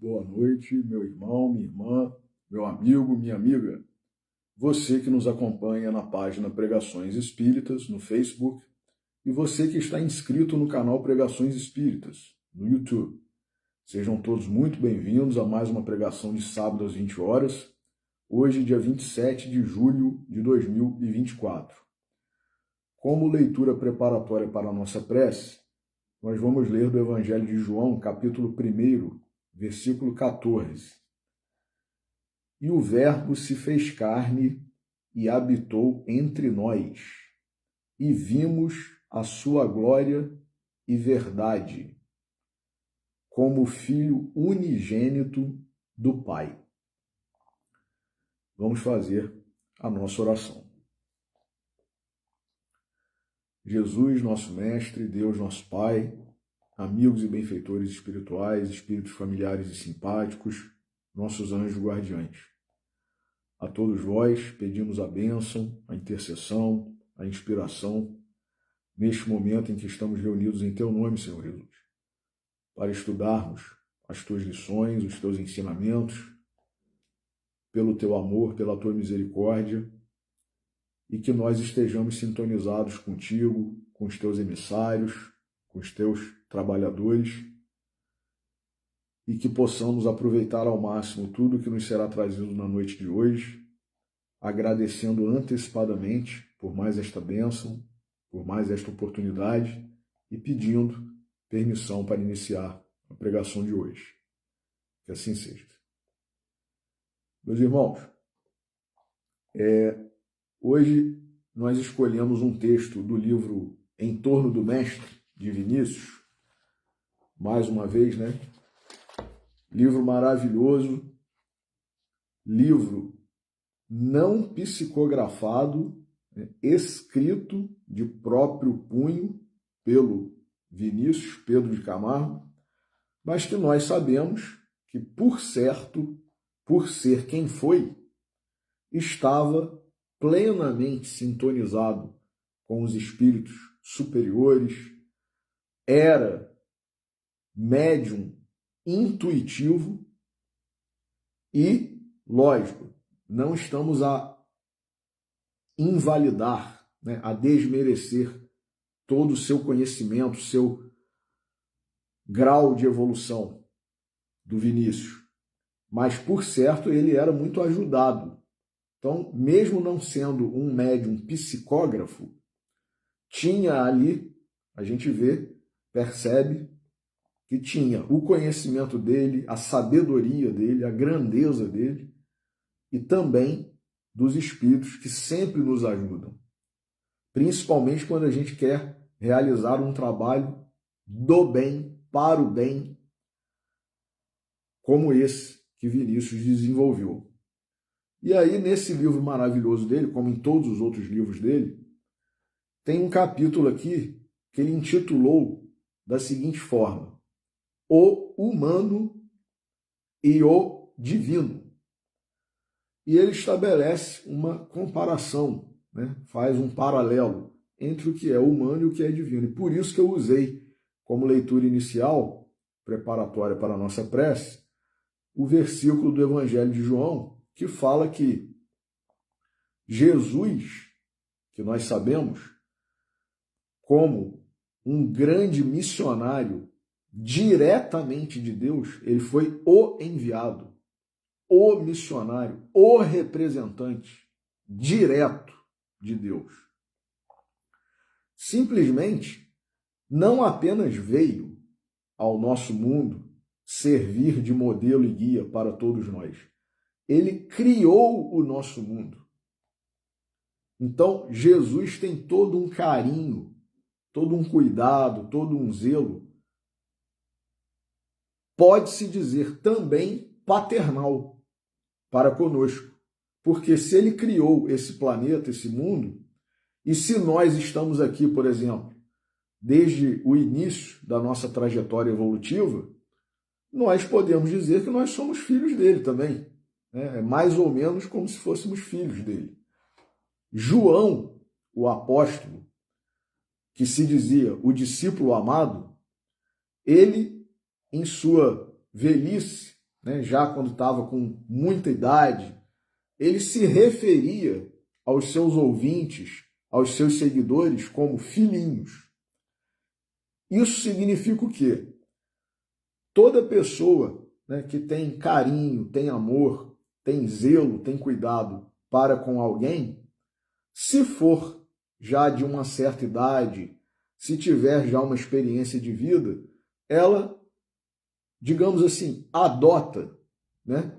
Boa noite, meu irmão, minha irmã, meu amigo, minha amiga. Você que nos acompanha na página Pregações Espíritas no Facebook e você que está inscrito no canal Pregações Espíritas no YouTube. Sejam todos muito bem-vindos a mais uma pregação de sábado às 20 horas, hoje, dia 27 de julho de 2024. Como leitura preparatória para a nossa prece, nós vamos ler do Evangelho de João, capítulo 1, versículo 14. E o Verbo se fez carne e habitou entre nós, e vimos a sua glória e verdade, como Filho unigênito do Pai. Vamos fazer a nossa oração. Jesus, nosso Mestre, Deus, nosso Pai, amigos e benfeitores espirituais, espíritos familiares e simpáticos, nossos anjos guardiães. A todos vós pedimos a bênção, a intercessão, a inspiração, neste momento em que estamos reunidos em Teu nome, Senhor Jesus, para estudarmos as Tuas lições, os Teus ensinamentos, pelo Teu amor, pela Tua misericórdia, e que nós estejamos sintonizados contigo, com os Teus emissários, com os Teus trabalhadores, e que possamos aproveitar ao máximo tudo que nos será trazido na noite de hoje, agradecendo antecipadamente por mais esta bênção, por mais esta oportunidade e pedindo permissão para iniciar a pregação de hoje. Que assim seja. Meus irmãos, hoje nós escolhemos um texto do livro Em Torno do Mestre, de Vinícius, mais uma vez, né? Livro maravilhoso, livro não psicografado, escrito de próprio punho pelo Vinícius Pedro de Camargo, mas que nós sabemos que, por certo, por ser quem foi, estava plenamente sintonizado com os espíritos superiores, era médium intuitivo e, lógico, não estamos a invalidar, a desmerecer todo o seu conhecimento, seu grau de evolução do Vinícius. Mas, por certo, ele era muito ajudado. Então, mesmo não sendo um médium psicógrafo, tinha ali, a gente vê, percebe, que tinha o conhecimento dele, a sabedoria dele, a grandeza dele, e também dos espíritos que sempre nos ajudam, principalmente quando a gente quer realizar um trabalho do bem, para o bem, como esse que Vinícius desenvolveu. E aí, nesse livro maravilhoso dele, como em todos os outros livros dele, tem um capítulo aqui que ele intitulou da seguinte forma: O Humano e o Divino. E ele estabelece uma comparação, faz um paralelo entre o que é humano e o que é divino. E por isso que eu usei como leitura inicial, preparatória para a nossa prece, o versículo do Evangelho de João, que fala que Jesus, que nós sabemos, como um grande missionário diretamente de Deus, ele foi o enviado, o missionário, o representante direto de Deus. Simplesmente, não apenas veio ao nosso mundo servir de modelo e guia para todos nós, ele criou o nosso mundo. Então, Jesus tem todo um carinho, todo um cuidado, todo um zelo, pode-se dizer também paternal para conosco. Porque se ele criou esse planeta, esse mundo, e se nós estamos aqui, por exemplo, desde o início da nossa trajetória evolutiva, nós podemos dizer que nós somos filhos dele também. É mais ou menos como se fôssemos filhos dele. João, o apóstolo, que se dizia o discípulo amado, ele, em sua velhice, né, já quando estava com muita idade, ele se referia aos seus ouvintes, aos seus seguidores, como filhinhos. Isso significa o quê? Toda pessoa, né, que tem carinho, tem amor, tem zelo, tem cuidado para com alguém, se for já de uma certa idade, se tiver já uma experiência de vida, ela, digamos assim, adota, né,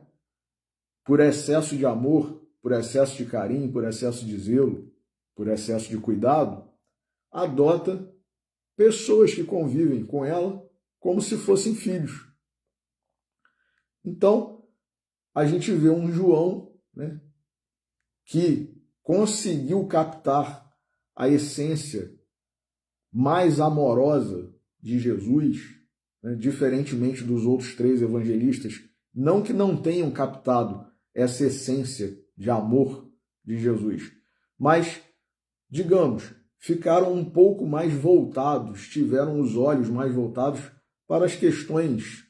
por excesso de amor, por excesso de carinho, por excesso de zelo, por excesso de cuidado, adota pessoas que convivem com ela como se fossem filhos. Então, a gente vê um João, né, que conseguiu captar a essência mais amorosa de Jesus, né, diferentemente dos outros 3 evangelistas, não que não tenham captado essa essência de amor de Jesus, mas, digamos, ficaram um pouco mais voltados, tiveram os olhos mais voltados para as questões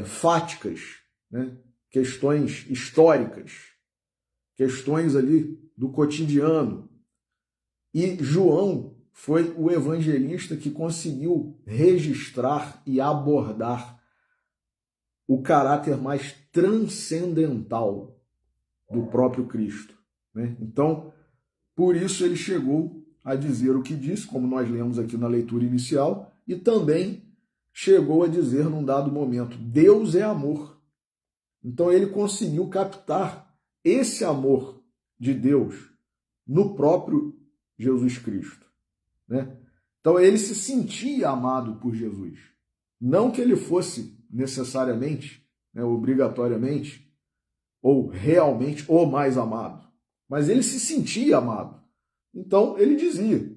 fáticas, né? Questões históricas, questões ali do cotidiano. E João foi o evangelista que conseguiu registrar e abordar o caráter mais transcendental do próprio Cristo, né? Então, por isso ele chegou a dizer o que disse, como nós lemos aqui na leitura inicial, e também chegou a dizer num dado momento: Deus é amor. Então ele conseguiu captar esse amor de Deus no próprio Jesus Cristo, né? Então ele se sentia amado por Jesus. Não que ele fosse necessariamente, né, obrigatoriamente, ou realmente o mais amado, mas ele se sentia amado. Então ele dizia: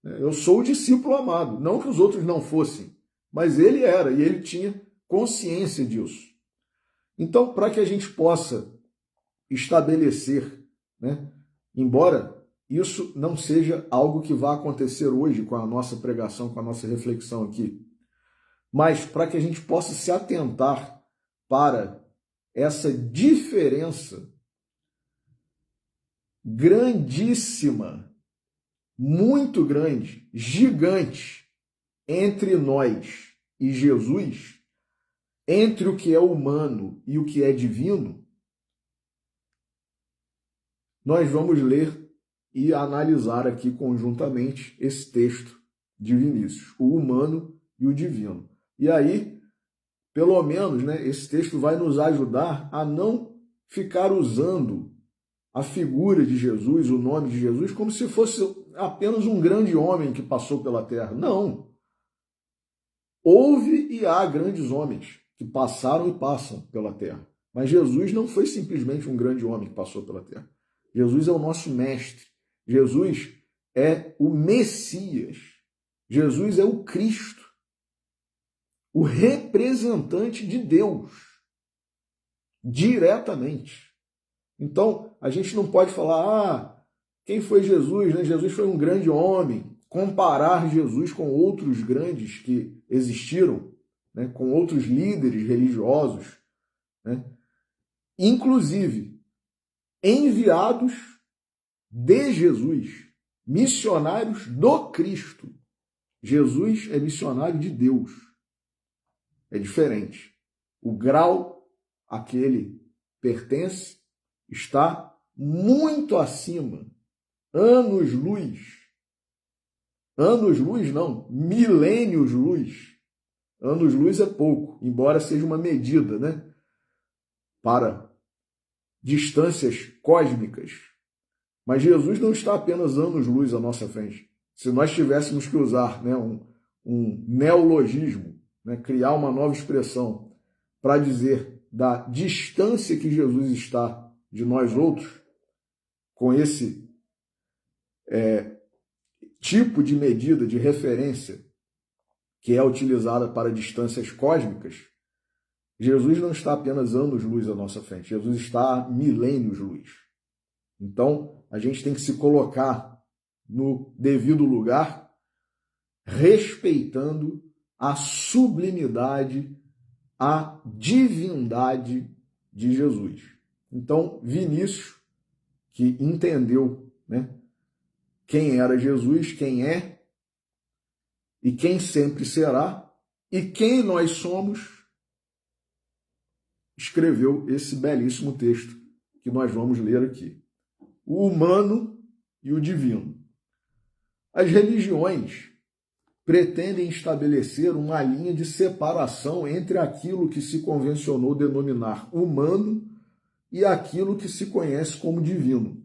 eu sou o discípulo amado. Não que os outros não fossem, mas ele era, e ele tinha consciência disso. Então, para que a gente possa estabelecer, né, embora isso não seja algo que vá acontecer hoje com a nossa pregação, com a nossa reflexão aqui, mas para que a gente possa se atentar para essa diferença grandíssima, muito grande, gigante, entre nós e Jesus, entre o que é humano e o que é divino, nós vamos ler e analisar aqui conjuntamente esse texto de Vinícius, o humano e o divino. E aí, pelo menos, né, esse texto vai nos ajudar a não ficar usando a figura de Jesus, o nome de Jesus, como se fosse apenas um grande homem que passou pela terra. Não. Houve e há grandes homens que passaram e passam pela terra. Mas Jesus não foi simplesmente um grande homem que passou pela terra. Jesus é o nosso mestre. Jesus é o Messias. Jesus é o Cristo, o representante de Deus, diretamente. Então, a gente não pode falar, quem foi Jesus? Né? Jesus foi um grande homem. Comparar Jesus com outros grandes que existiram, né? Com outros líderes religiosos, né? Inclusive enviados de Jesus, missionários do Cristo. Jesus é missionário de Deus. É diferente. O grau a que ele pertence está muito acima, anos-luz. Anos-luz não, milênios-luz. Anos-luz é pouco, embora seja uma medida, né, para distâncias cósmicas. Mas Jesus não está apenas anos-luz à nossa frente. Se nós tivéssemos que usar, né, um neologismo, né, criar uma nova expressão para dizer da distância que Jesus está de nós outros, com esse tipo de medida, de referência que é utilizada para distâncias cósmicas, Jesus não está apenas anos-luz à nossa frente, Jesus está milênios-luz. Então, a gente tem que se colocar no devido lugar, respeitando a sublimidade, a divindade de Jesus. Então, Vinícius, que entendeu, né, quem era Jesus, quem é e quem sempre será e quem nós somos, escreveu esse belíssimo texto que nós vamos ler aqui. O humano e o divino. As religiões pretendem estabelecer uma linha de separação entre aquilo que se convencionou denominar humano e aquilo que se conhece como divino.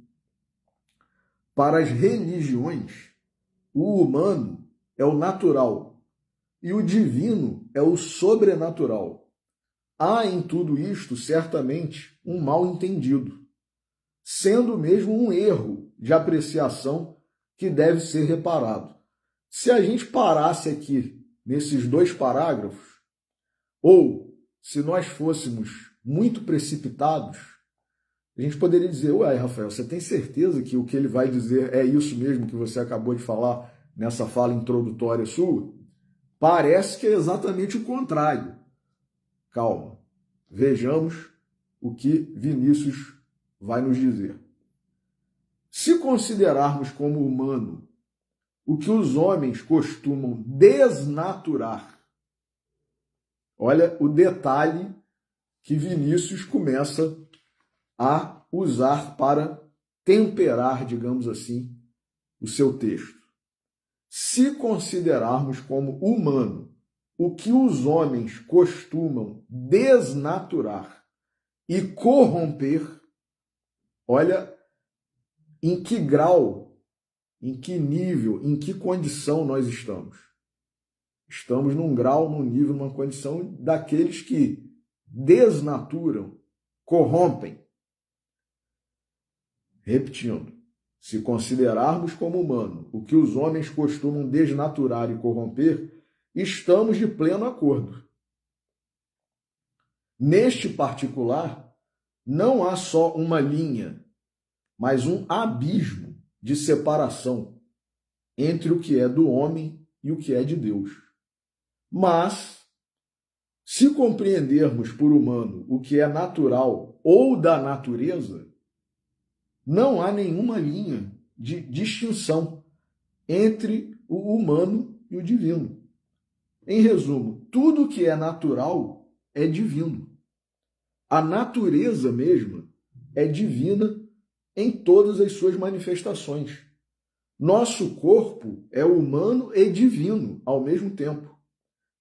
Para as religiões, o humano é o natural e o divino é o sobrenatural. Há em tudo isto, certamente, um mal-entendido, sendo mesmo um erro de apreciação que deve ser reparado. Se a gente parasse aqui nesses 2 parágrafos, ou se nós fôssemos muito precipitados, a gente poderia dizer, ué, Rafael, você tem certeza que o que ele vai dizer é isso mesmo que você acabou de falar nessa fala introdutória sua? Parece que é exatamente o contrário. Calma, vejamos o que Vinícius vai nos dizer. Se considerarmos como humano o que os homens costumam desnaturar, olha o detalhe que Vinícius começa a usar para temperar, digamos assim, o seu texto. Se considerarmos como humano o que os homens costumam desnaturar e corromper, olha em que grau, em que nível, em que condição nós estamos. Estamos num grau, num nível, numa condição daqueles que desnaturam, corrompem. Repetindo, se considerarmos como humano o que os homens costumam desnaturar e corromper, estamos de pleno acordo. Neste particular, não há só uma linha, mas um abismo de separação entre o que é do homem e o que é de Deus. Mas, se compreendermos por humano o que é natural ou da natureza, não há nenhuma linha de distinção entre o humano e o divino. Em resumo, tudo que é natural é divino. A natureza mesma é divina em todas as suas manifestações. Nosso corpo é humano e divino ao mesmo tempo,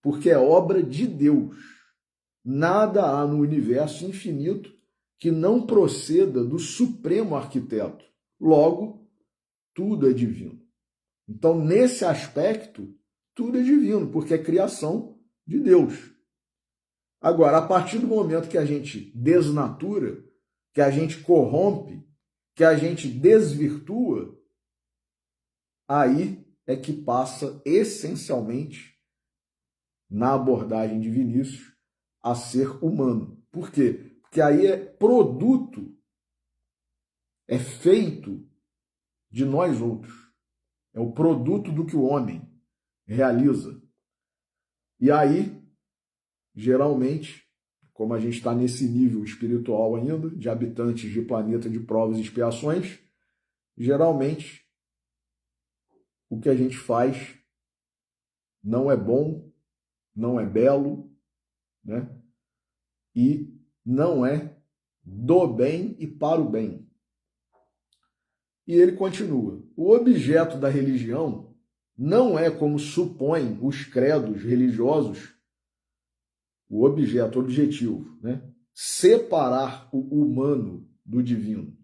porque é obra de Deus. Nada há no universo infinito que não proceda do supremo arquiteto. Logo, tudo é divino. Então, nesse aspecto, tudo é divino, porque é criação de Deus. Agora, a partir do momento que a gente desnatura, que a gente corrompe, que a gente desvirtua, aí é que passa essencialmente, na abordagem de Vinícius, a ser humano. Por quê? Porque aí é produto, é feito de nós outros. É o produto do que o homem realiza. E aí, geralmente, como a gente está nesse nível espiritual ainda, de habitantes de planeta de provas e expiações, geralmente o que a gente faz não é bom, não é belo, né? E não é do bem e para o bem. E ele continua: o objeto da religião não é, como supõem os credos religiosos, o objetivo, né? Separar o humano do divino.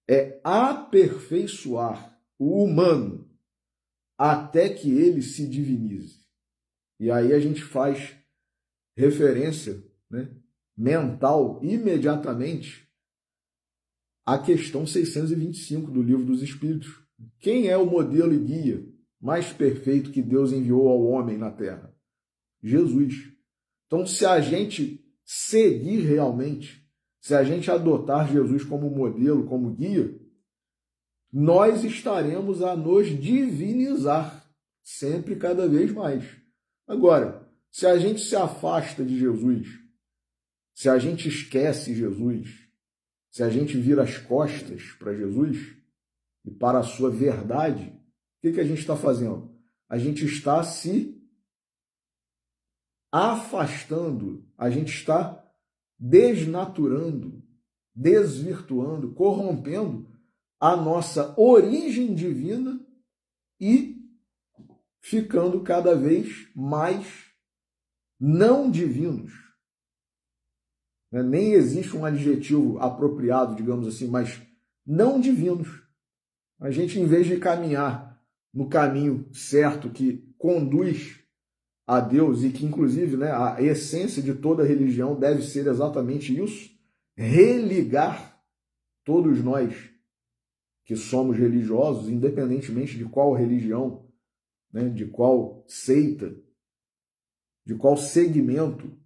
É aperfeiçoar o humano até que ele se divinize. E aí a gente faz referência, né, mental imediatamente à questão 625 do Livro dos Espíritos. Quem é o modelo e guia mais perfeito que Deus enviou ao homem na Terra? Jesus. Então, se a gente seguir realmente, se a gente adotar Jesus como modelo, como guia, nós estaremos a nos divinizar sempre cada vez mais. Agora, Se a gente se afasta de Jesus, se a gente esquece Jesus, se a gente vira as costas para Jesus e para a sua verdade, o que a gente está fazendo? A gente está se afastando, a gente está desnaturando, desvirtuando, corrompendo a nossa origem divina e ficando cada vez mais não divinos. Nem existe um adjetivo apropriado, digamos assim, mas não divinos. A gente, em vez de caminhar no caminho certo que conduz a Deus e que, inclusive, né, a essência de toda religião deve ser exatamente isso, religar todos nós que somos religiosos, independentemente de qual religião, né, de qual seita, de qual segmento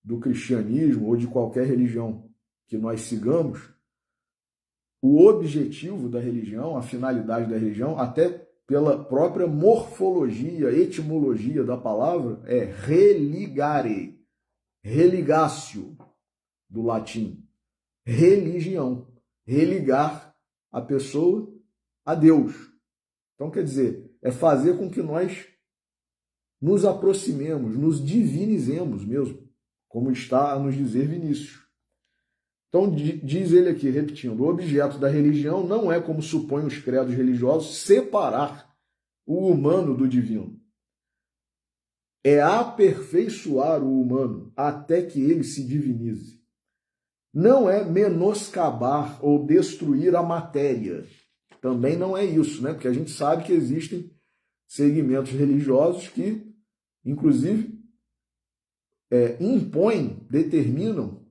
do cristianismo ou de qualquer religião que nós sigamos, o objetivo da religião, a finalidade da religião, até pela própria morfologia, etimologia da palavra, é religare, religatio, do latim, religião, religar a pessoa a Deus. Então, quer dizer, é fazer com que nós nos aproximemos, nos divinizemos mesmo, como está a nos dizer Vinícius. Então, diz ele aqui, repetindo, o objeto da religião não é, como supõem os credos religiosos, separar o humano do divino. É aperfeiçoar o humano até que ele se divinize. Não é menoscabar ou destruir a matéria. Também não é isso, né? Porque a gente sabe que existem segmentos religiosos que, inclusive, impõem, determinam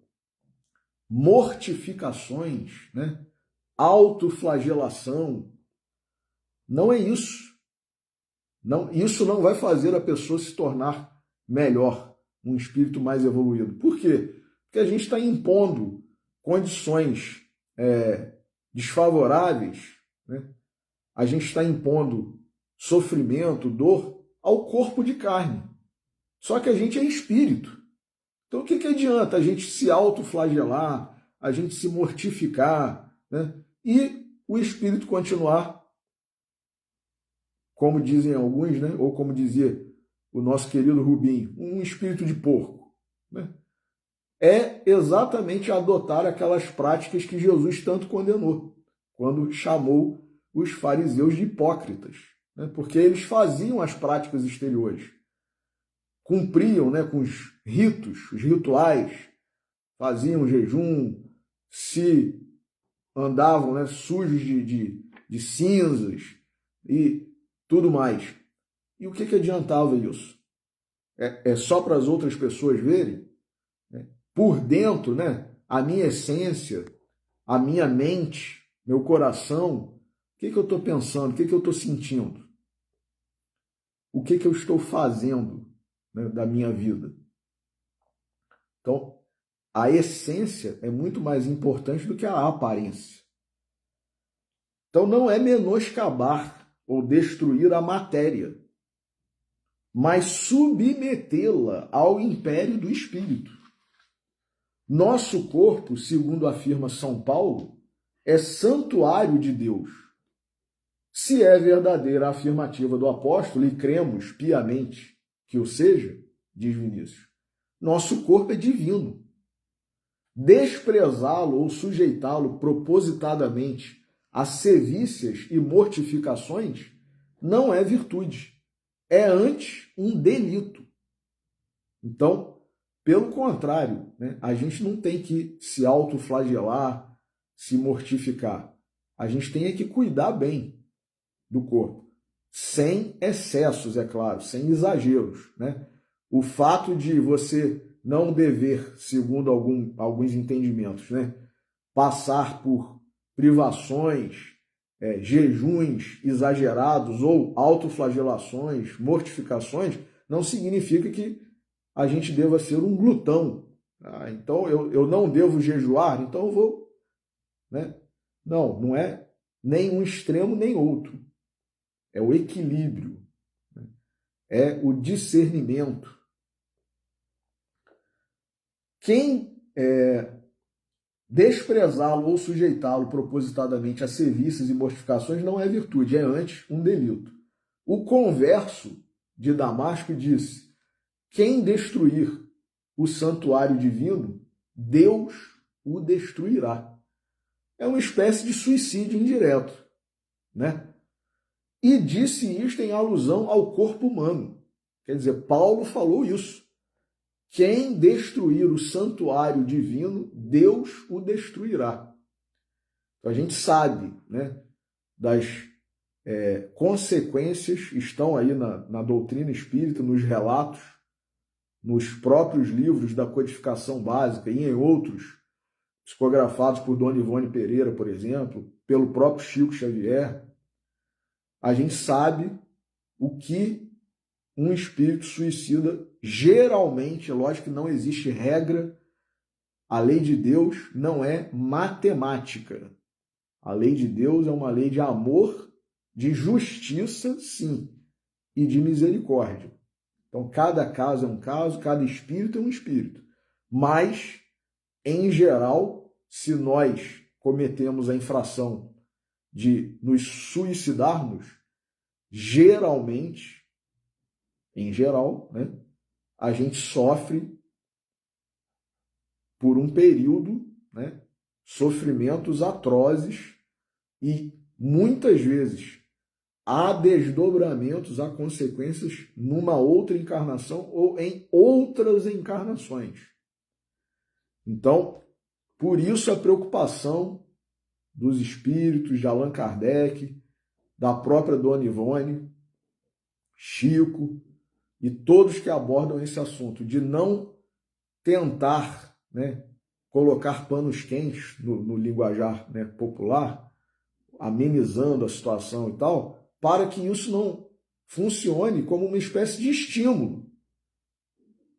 mortificações, né? Autoflagelação. Não é isso. Não, isso não vai fazer a pessoa se tornar melhor, um espírito mais evoluído. Por quê? Porque a gente está impondo condições desfavoráveis, né? A gente está impondo sofrimento, dor ao corpo de carne. Só que a gente é espírito. Então, o que adianta a gente se autoflagelar, a gente se mortificar, né? E o espírito continuar, como dizem alguns, né? Ou como dizia o nosso querido Rubinho, um espírito de porco, né? É exatamente adotar aquelas práticas que Jesus tanto condenou, quando chamou os fariseus de hipócritas, né? Porque eles faziam as práticas exteriores, cumpriam, né, com os ritos, os rituais, faziam jejum, se andavam, né, sujos de cinzas e tudo mais. E o que adiantava isso? É só para as outras pessoas verem? Por dentro, né, a minha essência, a minha mente, meu coração, o que eu estou pensando, o que eu estou sentindo? O que eu estou fazendo, né, da minha vida? Então, a essência é muito mais importante do que a aparência. Então, não é menoscabar ou destruir a matéria, mas submetê-la ao império do espírito. Nosso corpo, segundo afirma São Paulo, é santuário de Deus. Se é verdadeira a afirmativa do apóstolo, e cremos piamente que o seja, diz Vinícius, nosso corpo é divino. Desprezá-lo ou sujeitá-lo propositadamente a sevícias e mortificações não é virtude, é antes um delito. Então, pelo contrário, né, a gente não tem que se autoflagelar, se mortificar. A gente tem que cuidar bem do corpo, sem excessos, é claro, sem exageros, né? O fato de você não dever, segundo alguns entendimentos, né, passar por privações, jejuns exagerados ou autoflagelações, mortificações, não significa que a gente deva ser um glutão. Então eu não devo jejuar, então eu vou, né? Não é nem um extremo nem outro. É o equilíbrio, né? É o discernimento. Quem desprezá-lo ou sujeitá-lo propositadamente a serviços e mortificações não é virtude, é antes um delito. O converso de Damasco disse: quem destruir o santuário divino, Deus o destruirá. É uma espécie de suicídio indireto, né? E disse isto em alusão ao corpo humano. Quer dizer, Paulo falou isso. Quem destruir o santuário divino, Deus o destruirá. Então a gente sabe, né, das consequências, estão aí na doutrina espírita, nos relatos, nos próprios livros da codificação básica e em outros, psicografados por Dona Ivone Pereira, por exemplo, pelo próprio Chico Xavier. A gente sabe o que um espírito suicida geralmente, é lógico que não existe regra, a lei de Deus não é matemática. A lei de Deus é uma lei de amor, de justiça, sim, e de misericórdia. Então, cada caso é um caso, cada espírito é um espírito. Mas, em geral, se nós cometemos a infração de nos suicidarmos, geralmente, em geral, né, a gente sofre por um período, né, sofrimentos atrozes e muitas vezes há desdobramentos, há consequências numa outra encarnação ou em outras encarnações. Então, por isso a preocupação dos espíritos de Allan Kardec, da própria Dona Ivone, Chico e todos que abordam esse assunto, de não tentar, né, colocar panos quentes no linguajar, né, popular, amenizando a situação e tal, para que isso não funcione como uma espécie de estímulo.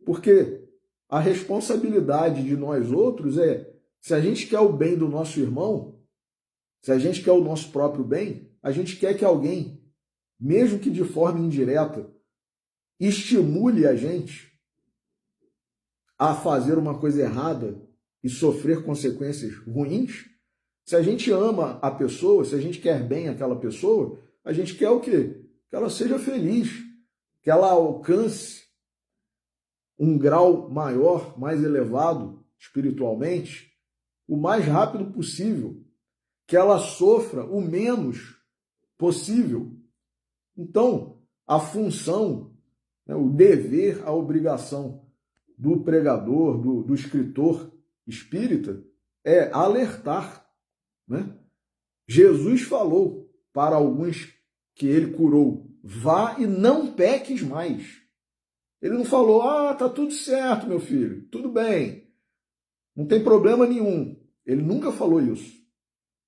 Porque a responsabilidade de nós outros é, se a gente quer o bem do nosso irmão, se a gente quer o nosso próprio bem, a gente quer que alguém, mesmo que de forma indireta, estimule a gente a fazer uma coisa errada e sofrer consequências ruins. Se a gente ama a pessoa, se a gente quer bem àquela pessoa, a gente quer o quê? Que ela seja feliz, que ela alcance um grau maior, mais elevado espiritualmente, o mais rápido possível, que ela sofra o menos possível. Então, a função, né, o dever, a obrigação do pregador, do escritor espírita é alertar, né? Jesus falou para alguns que ele curou: vá e não peques mais. Ele não falou: tá tudo certo, meu filho, tudo bem, não tem problema nenhum. Ele nunca falou isso.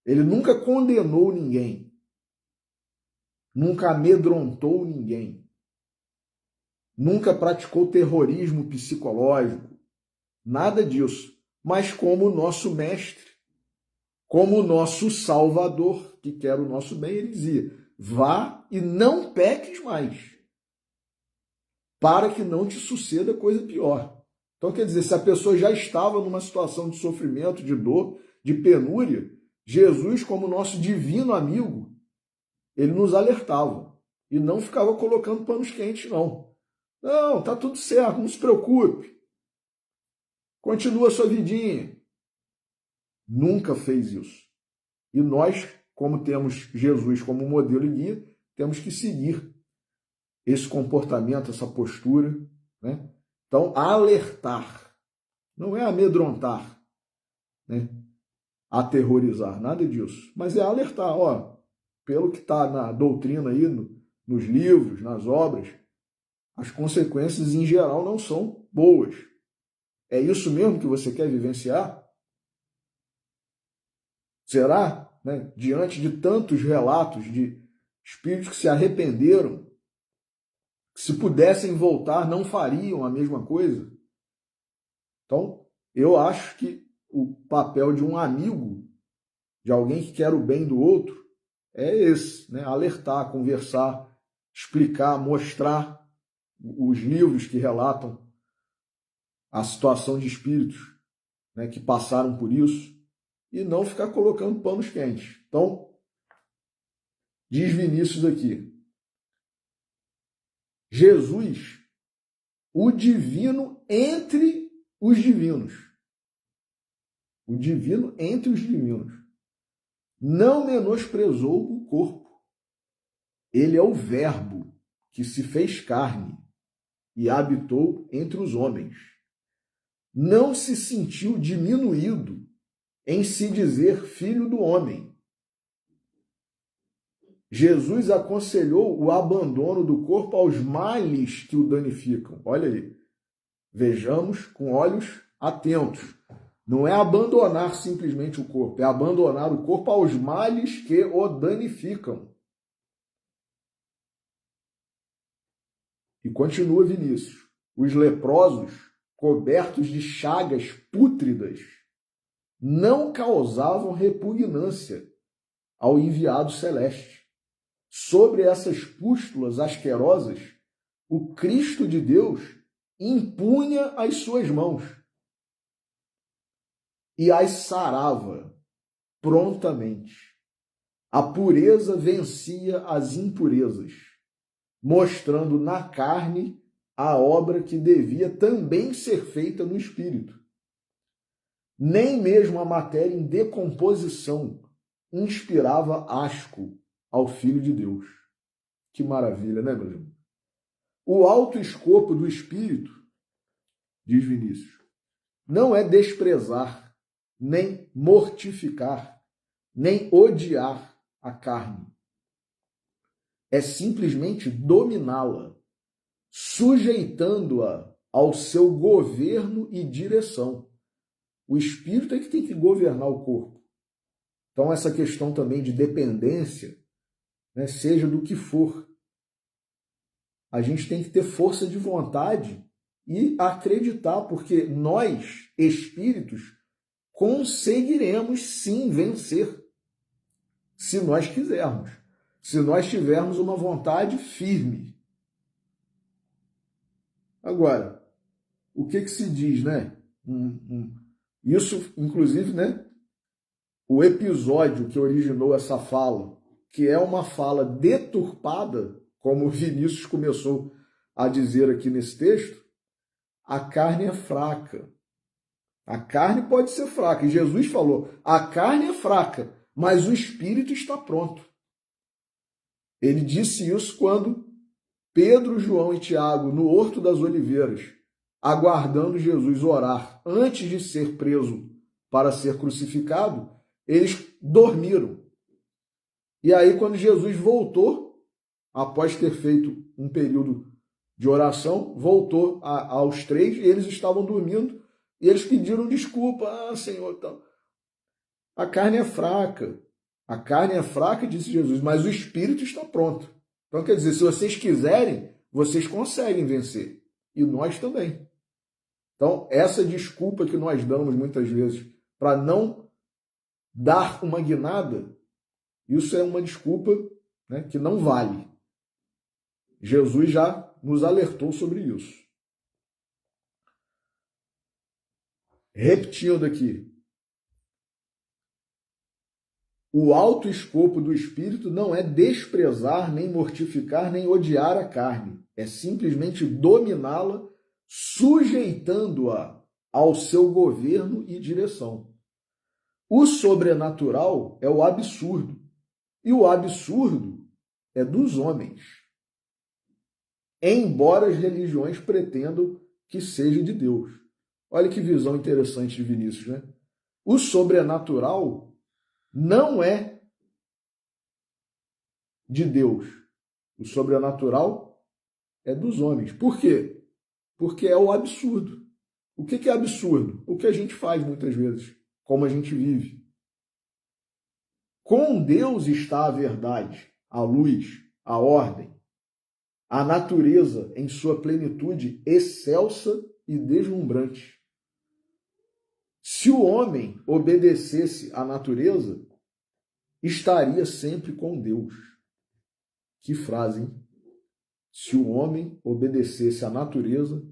Ele nunca condenou ninguém. Nunca amedrontou ninguém. Nunca praticou terrorismo psicológico. Nada disso. Mas como o nosso mestre, como o nosso Salvador, que quer o nosso bem, ele dizia: vá e não peques mais, para que não te suceda coisa pior. Então, quer dizer, se a pessoa já estava numa situação de sofrimento, de dor, de penúria, Jesus, como nosso divino amigo, ele nos alertava e não ficava colocando panos quentes, não. Não, tá tudo certo, não se preocupe. Continua a sua vidinha. Nunca fez isso. E nós, como temos Jesus como modelo e guia, temos que seguir esse comportamento, essa postura, né? Então, alertar, não é amedrontar, né? Aterrorizar, nada disso. Mas é alertar, pelo que está na doutrina aí, nos livros, nas obras, as consequências em geral não são boas. É isso mesmo que você quer vivenciar? Será, né, diante de tantos relatos de espíritos que se arrependeram, que se pudessem voltar não fariam a mesma coisa? Então, eu acho que o papel de um amigo, de alguém que quer o bem do outro, é esse, né? Alertar, conversar, explicar, mostrar os livros que relatam a situação de espíritos, né, que passaram por isso e não ficar colocando panos quentes. Então, diz Vinícius aqui, Jesus, o divino entre os divinos. O divino entre os divinos. Não menosprezou o corpo. Ele é o verbo que se fez carne e habitou entre os homens. Não se sentiu diminuído em se dizer filho do homem. Jesus aconselhou o abandono do corpo aos males que o danificam. Olha aí. Vejamos com olhos atentos. Não é abandonar simplesmente o corpo, é abandonar o corpo aos males que o danificam. E continua Vinícius. Os leprosos, cobertos de chagas pútridas, não causavam repugnância ao enviado celeste. Sobre essas pústulas asquerosas, o Cristo de Deus impunha as suas mãos e as sarava prontamente. A pureza vencia as impurezas, mostrando na carne a obra que devia também ser feita no espírito. Nem mesmo a matéria em decomposição inspirava asco ao Filho de Deus. Que maravilha, né, meu irmão? O alto escopo do espírito, diz Vinícius, não é desprezar, nem mortificar, nem odiar a carne. É simplesmente dominá-la, sujeitando-a ao seu governo e direção. O espírito é que tem que governar o corpo. Então, essa questão também de dependência, né, seja do que for, a gente tem que ter força de vontade e acreditar, porque nós, espíritos, conseguiremos sim vencer, se nós quisermos, se nós tivermos uma vontade firme. Agora, o que se diz, né? Isso, inclusive, né? O episódio que originou essa fala, que é uma fala deturpada, como o Vinícius começou a dizer aqui nesse texto, a carne é fraca. A carne pode ser fraca. E Jesus falou, a carne é fraca, mas o espírito está pronto. Ele disse isso quando Pedro, João e Tiago, no Horto das Oliveiras, aguardando Jesus orar antes de ser preso para ser crucificado, eles dormiram. E aí, quando Jesus voltou, após ter feito um período de oração, voltou aos três, e eles estavam dormindo, e eles pediram desculpa. Senhor, então, a carne é fraca. A carne é fraca, disse Jesus, mas o espírito está pronto. Então, quer dizer, se vocês quiserem, vocês conseguem vencer. E nós também. Então, essa desculpa que nós damos muitas vezes para não dar uma guinada, isso é uma desculpa, né, que não vale. Jesus já nos alertou sobre isso. Repetindo aqui. O alto escopo do espírito não é desprezar, nem mortificar, nem odiar a carne. É simplesmente dominá-la, sujeitando-a ao seu governo e direção. O sobrenatural é o absurdo. E o absurdo é dos homens. Embora as religiões pretendam que seja de Deus. Olha que visão interessante de Vinícius, né? O sobrenatural não é de Deus. O sobrenatural é dos homens. Por quê? Porque é o absurdo. O que é absurdo? O que a gente faz muitas vezes, como a gente vive. Com Deus está a verdade, a luz, a ordem, a natureza em sua plenitude excelsa e deslumbrante. Se o homem obedecesse à natureza, estaria sempre com Deus. Que frase, hein? Se o homem obedecesse à natureza,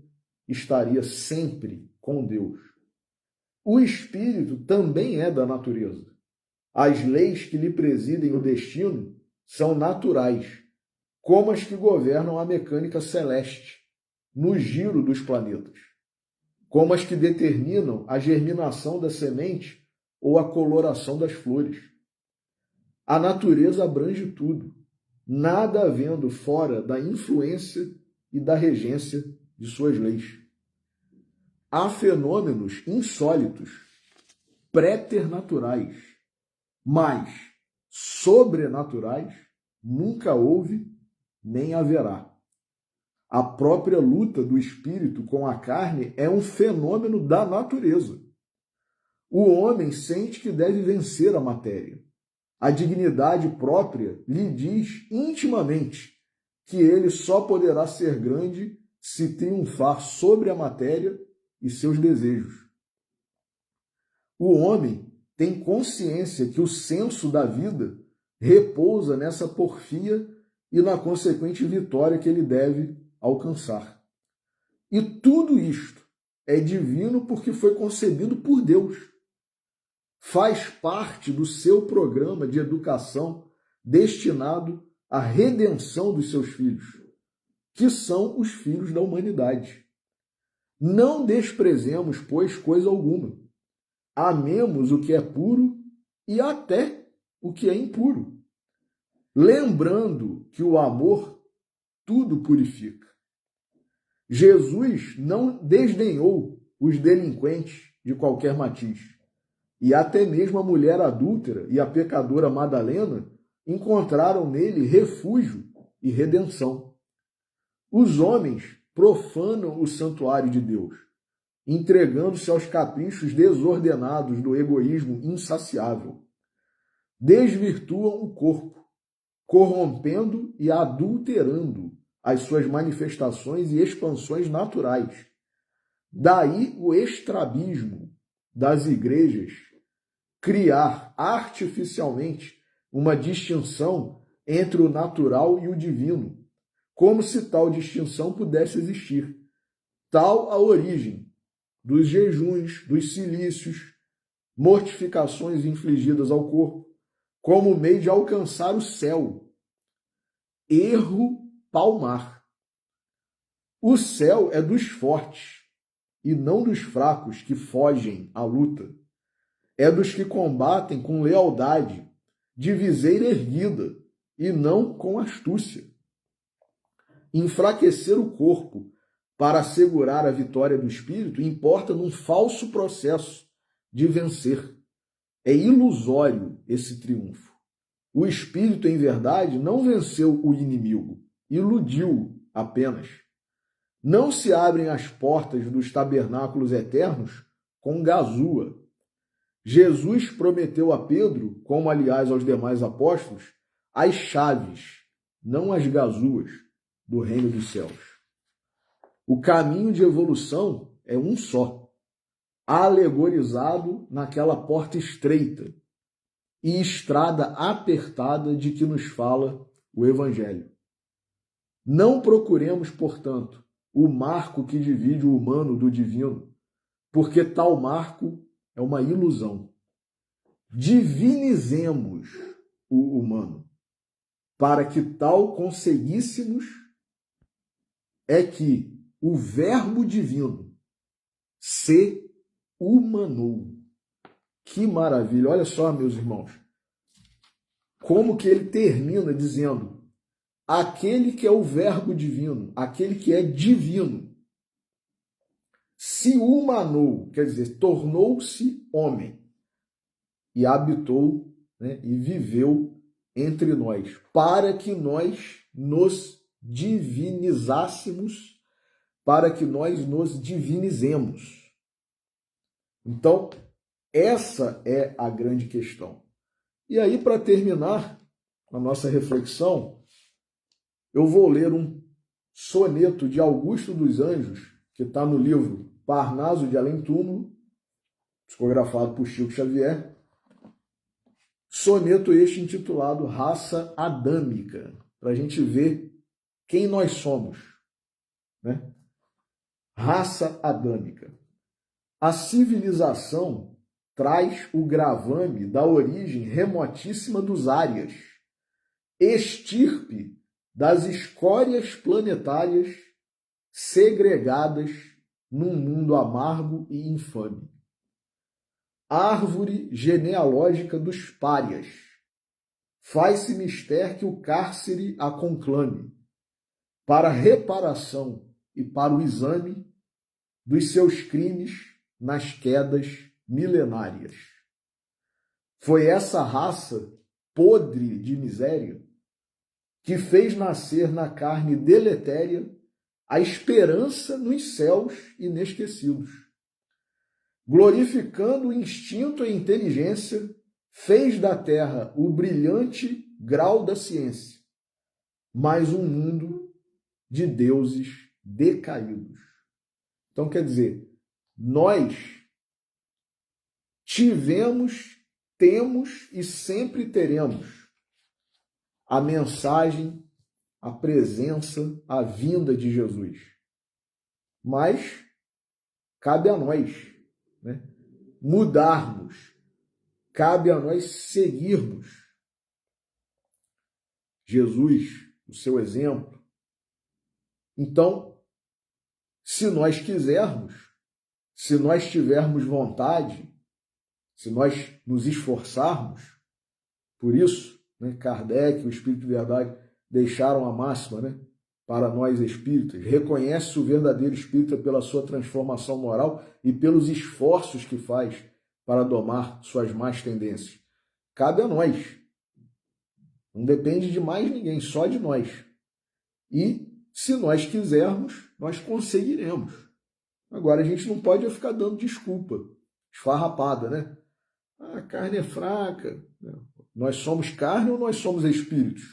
estaria sempre com Deus. O espírito também é da natureza. As leis que lhe presidem o destino são naturais, como as que governam a mecânica celeste, no giro dos planetas, como as que determinam a germinação da semente ou a coloração das flores. A natureza abrange tudo, nada havendo fora da influência e da regência de suas leis. Há fenômenos insólitos, préternaturais, mas sobrenaturais nunca houve nem haverá. A própria luta do espírito com a carne é um fenômeno da natureza. O homem sente que deve vencer a matéria. A dignidade própria lhe diz intimamente que ele só poderá ser grande se triunfar sobre a matéria e seus desejos. O homem tem consciência que o senso da vida repousa nessa porfia e na consequente vitória que ele deve alcançar. E tudo isto é divino porque foi concebido por Deus. Faz parte do seu programa de educação destinado à redenção dos seus filhos, que são os filhos da humanidade. Não desprezemos, pois, coisa alguma. Amemos o que é puro e até o que é impuro, lembrando que o amor tudo purifica. Jesus não desdenhou os delinquentes de qualquer matiz, e até mesmo a mulher adúltera e a pecadora Madalena encontraram nele refúgio e redenção. Os homens profanam o santuário de Deus, entregando-se aos caprichos desordenados do egoísmo insaciável. Desvirtuam o corpo, corrompendo e adulterando as suas manifestações e expansões naturais. Daí o estrabismo das igrejas criar artificialmente uma distinção entre o natural e o divino, como se tal distinção pudesse existir. Tal a origem dos jejuns, dos cilícios, mortificações infligidas ao corpo, como meio de alcançar o céu. Erro palmar. O céu é dos fortes e não dos fracos que fogem à luta. É dos que combatem com lealdade, de viseira erguida e não com astúcia. Enfraquecer o corpo para assegurar a vitória do espírito importa num falso processo de vencer. É ilusório esse triunfo. O espírito, em verdade, não venceu o inimigo, iludiu apenas. Não se abrem as portas dos tabernáculos eternos com gazua. Jesus prometeu a Pedro, como aliás aos demais apóstolos, as chaves, não as gazuas, do reino dos céus. O caminho de evolução é um só, alegorizado naquela porta estreita e estrada apertada de que nos fala o Evangelho. Não procuremos, portanto, o marco que divide o humano do divino, porque tal marco é uma ilusão. Divinizemos o humano, para que tal conseguíssemos é que o verbo divino se humanou. Que maravilha! Olha só, meus irmãos, como que ele termina dizendo: aquele que é o verbo divino, aquele que é divino, se humanou, quer dizer, tornou-se homem e habitou, e viveu entre nós, para que nós nos divinizássemos, para que nós nos divinizemos. Então, essa é a grande questão. E aí, para terminar a nossa reflexão, eu vou ler um soneto de Augusto dos Anjos, que está no livro Parnaso de Além Túmulo, psicografado por Chico Xavier. Soneto este intitulado Raça Adâmica, para a gente ver quem nós somos, Raça adâmica. A civilização traz o gravame da origem remotíssima dos árias, estirpe das escórias planetárias segregadas num mundo amargo e infame. Árvore genealógica dos párias, faz-se mister que o cárcere a conclame, para reparação e para o exame dos seus crimes nas quedas milenárias. Foi essa raça podre de miséria que fez nascer na carne deletéria a esperança nos céus inesquecidos. Glorificando o instinto e a inteligência, fez da terra o brilhante grau da ciência, mas um mundo de deuses decaídos. Então, quer dizer, nós tivemos, temos e sempre teremos a mensagem, a presença, a vinda de Jesus. Mas cabe a nós, né, mudarmos, cabe a nós seguirmos Jesus, o seu exemplo. Então, se nós quisermos, se nós tivermos vontade, se nós nos esforçarmos, por isso, né, Kardec e o Espírito de Verdade deixaram a máxima, né, para nós espíritas: reconhece o verdadeiro espírita pela sua transformação moral e pelos esforços que faz para domar suas más tendências. Cabe a nós. Não depende de mais ninguém, só de nós. E, se nós quisermos, nós conseguiremos. Agora, a gente não pode ficar dando desculpa, esfarrapada, né? A carne é fraca. Nós somos carne ou nós somos espíritos?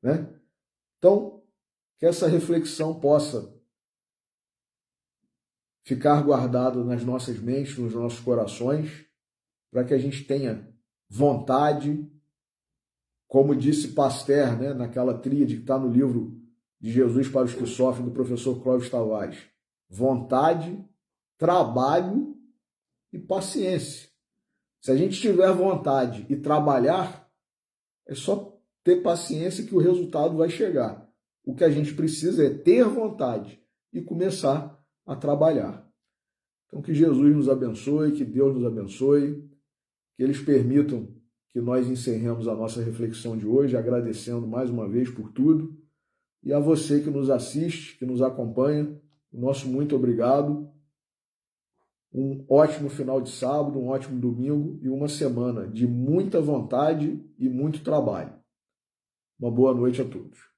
Né? Então, que essa reflexão possa ficar guardada nas nossas mentes, nos nossos corações, para que a gente tenha vontade, como disse Pasteur, né, naquela tríade que está no livro de Jesus para os que Sofrem, do professor Clóvis Tavares: vontade, trabalho e paciência. Se a gente tiver vontade e trabalhar, é só ter paciência que o resultado vai chegar. O que a gente precisa é ter vontade e começar a trabalhar. Então, que Jesus nos abençoe, que Deus nos abençoe, que eles permitam que nós encerremos a nossa reflexão de hoje, agradecendo mais uma vez por tudo. E a você que nos assiste, que nos acompanha, o nosso muito obrigado. Um ótimo final de sábado, um ótimo domingo e uma semana de muita vontade e muito trabalho. Uma boa noite a todos.